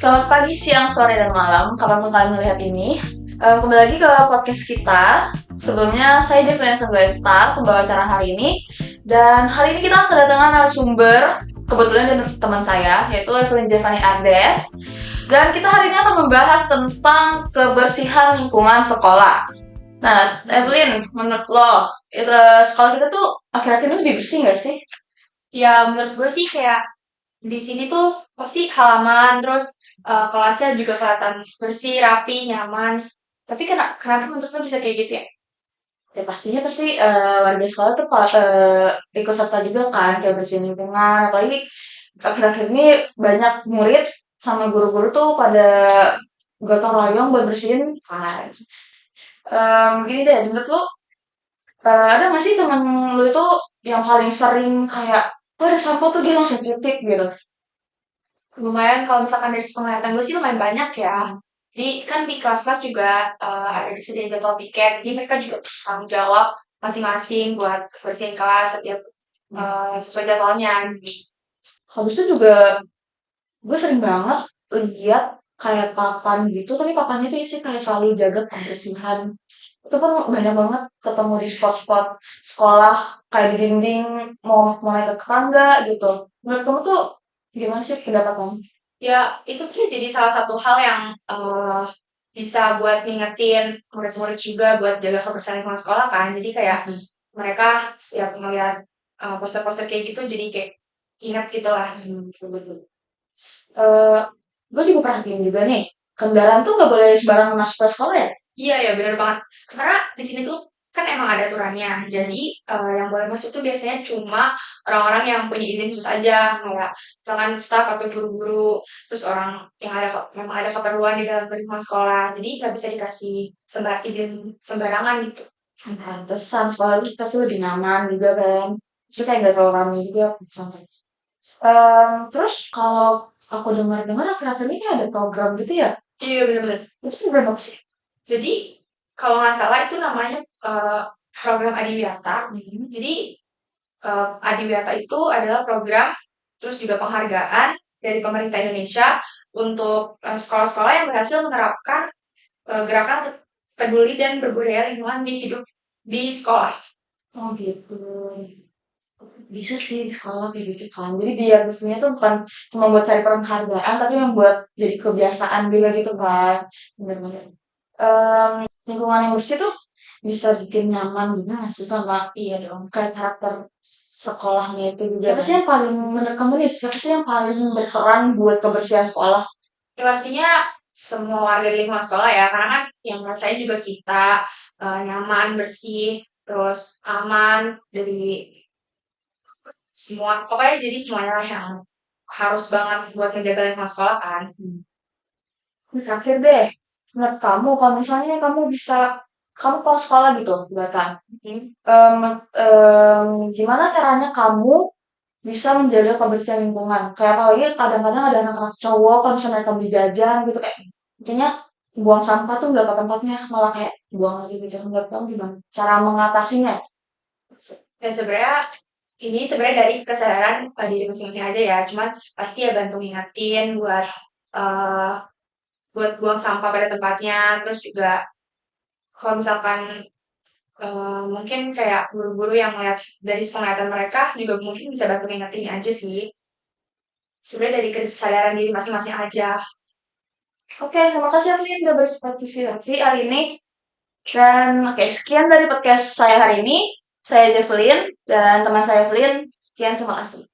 Selamat pagi, siang, sore, dan malam. Kapanpun kalian melihat ini. Kembali lagi ke podcast kita. Sebelumnya, saya Devlian Sanggaesta, pembawa acara hari ini. Dan hari ini kita kedatangan narasumber, kebetulan dari teman saya, yaitu Evelyn Jevani Ardet. Dan kita hari ini akan membahas tentang kebersihan lingkungan sekolah. Nah, Evelyn, menurut lo, sekolah kita tuh akhir-akhir ini lebih bersih nggak sih? Ya, menurut gue sih kayak di sini tuh pasti halaman, terus kelasnya juga kelihatan bersih, rapi, nyaman. Tapi kenapa menurut lo bisa kayak gitu ya? Ya pastinya pasti warga sekolah tuh ikut serta juga kan kayak bersihin lingkungan. Apalagi akhir-akhir ini banyak murid sama guru-guru tuh pada gotong royong buat bersihin kan. Gini deh, menurut lu ada nggak sih temen lu itu yang paling sering kayak, oh ada sampah tuh dia langsung titip gitu? Lumayan kalau misalkan dari penglihatan gue sih lumayan banyak ya. Jadi kan di kelas-kelas juga ada disediain jadwal piket, jadi mereka juga tanggung jawab masing-masing buat bersihin kelas setiap sesuai jadwalnya. Habis itu juga gue sering banget lihat kayak papan gitu, tapi papannya tuh isi kayak selalu jaga kebersihan. Itu pun banyak banget ketemu di spot-spot sekolah, kayak di dinding, mau naik ke tangga gitu. Menurut kamu tuh gimana sih pendapat kamu? Ya, itu tuh jadi salah satu hal yang bisa buat ngingetin murid-murid juga buat jaga kebersihan lingkungan sekolah kan. Jadi kayak Hmm. mereka setiap melihat poster-poster kayak gitu jadi kayak ingat gitu lah. Betul-betul. Eh, gue juga perhatiin juga nih, kendaraan tuh nggak boleh sembarangan masuk ke sekolah ya? Iya ya benar banget. Karena di sini tuh kan emang ada aturannya. Jadi yang boleh masuk tuh biasanya cuma orang-orang yang punya izin khusus aja, kayak misalkan staf atau guru-guru, terus orang yang memang ada keperluan di dalam lingkungan sekolah. Jadi nggak bisa dikasih izin sembarangan gitu. Pantesan sekolah itu pasti lebih nyaman juga kan. Terus kayak nggak terlalu ramai juga. Santai. Terus kalau aku dengar-dengar akhir-akhir ini kayak ada program gitu ya. Iya benar-benar. Itu program apa sih? Jadi kalau nggak salah itu namanya program Adiwiyata. Jadi Adiwiyata itu adalah program terus juga penghargaan dari pemerintah Indonesia untuk sekolah-sekolah yang berhasil menerapkan gerakan peduli dan berbudaya lingkungan di hidup di sekolah. Oh gitu. Bisa sih di sekolah kayak gitu kan. Jadi biar biasanya tuh bukan cuma buat cari penghargaan, tapi yang buat jadi kebiasaan juga gitu kan. Bener-bener. Lingkungan yang bersih tuh bisa bikin nyaman juga nggak sih sama iya dong kayak karakter sekolahnya itu juga. Siapa sih yang paling menurut kamu nih? Siapa sih yang paling berperan buat kebersihan sekolah? Ya pastinya semua warga di lingkungan sekolah ya, karena kan yang ngerasain juga kita nyaman, bersih, terus aman dari semua. Pokoknya jadi semuanya lah yang harus banget buat menjaga lingkungan sekolah kan. Terakhir deh, menurut kamu kalau misalnya kamu bisa kamu kalau sekolah gitu, bahkan Hmm. em, em, gimana caranya kamu bisa menjaga kebersihan lingkungan? Kayak apalagi kadang-kadang ada anak-anak cowok kalau misalnya mereka beli jajan gitu kayak intinya buang sampah tuh nggak ke tempatnya malah kayak buang lagi gitu. Menurut kamu gimana? Cara mengatasinya? Ya sebenarnya ini sebenarnya dari kesadaran diri masing-masing aja ya. Cuman pasti ya bantu ngingetin eh, buat buang sampah pada tempatnya. Terus juga kalau misalkan mungkin kayak guru-guru yang melihat dari penglihatan mereka juga mungkin bisa bantu ngingetin aja sih. Sebenarnya dari kesadaran diri masing-masing aja. Oke, terima kasih Evelyn udah berpartisipasi hari ini. Dan oke, sekian dari podcast saya hari ini. Saya Evelyn dan teman saya Evelyn. Sekian, terima kasih.